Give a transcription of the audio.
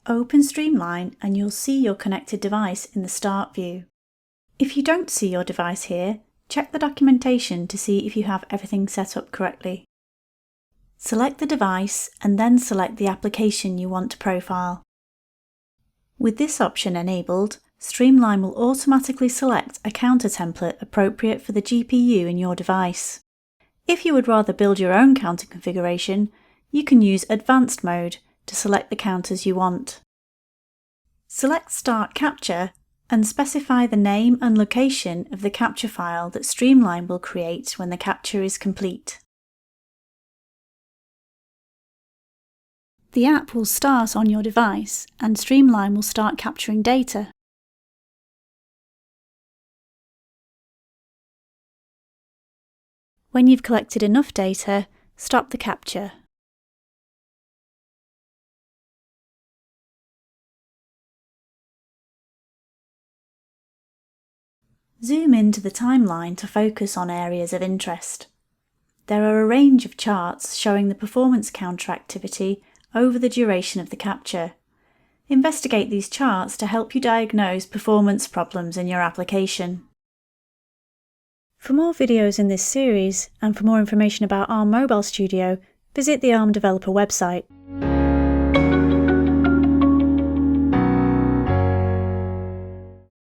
Open Streamline and you'll see your connected device in the Start view. If you don't see your device here, check the documentation to see if you have everything set up correctly. Select the device and then select the application you want to profile. With this option enabled, Streamline will automatically select a counter template appropriate for the GPU in your device. If you would rather build your own counter configuration, you can use Advanced mode to select the counters you want. Select Start Capture and specify the name and location of the capture file that Streamline will create when the capture is complete. The app will start on your device and Streamline will start capturing data. When you've collected enough data, stop the capture. Zoom into the timeline to focus on areas of interest. There are a range of charts showing the performance counter activity over the duration of the capture. Investigate these charts to help you diagnose performance problems in your application. For more videos in this series, and for more information about Arm Mobile Studio, visit the Arm developer website.